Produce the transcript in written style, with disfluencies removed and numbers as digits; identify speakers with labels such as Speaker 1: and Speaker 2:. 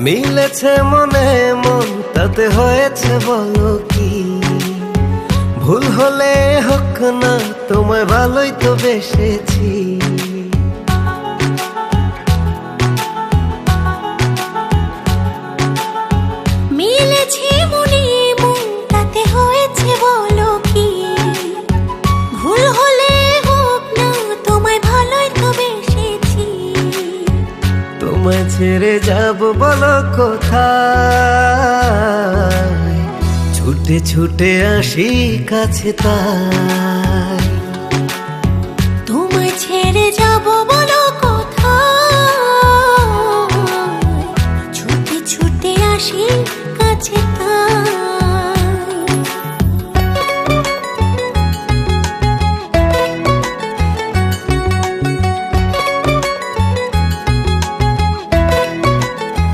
Speaker 1: মিলেছে মনে মন তাতে হয়েছে বলো কি? ভুল হলে হোক না, তোমায় ভালোই তো বেসেছি।
Speaker 2: মিলেছে মনে মন তাতে হয়েছে বলো কি? ভুল হলে হোক না, তোমায় ভালোই তো বেসেছি।
Speaker 1: তোমায় ছেড়ে যাব বলো কোথায়? ছুটে ছুটে আসি কাছে তাই।
Speaker 2: তোমায় ছেড়ে যাব বলো কোথায়? ছুটে ছুটে আসি কাছে তাই।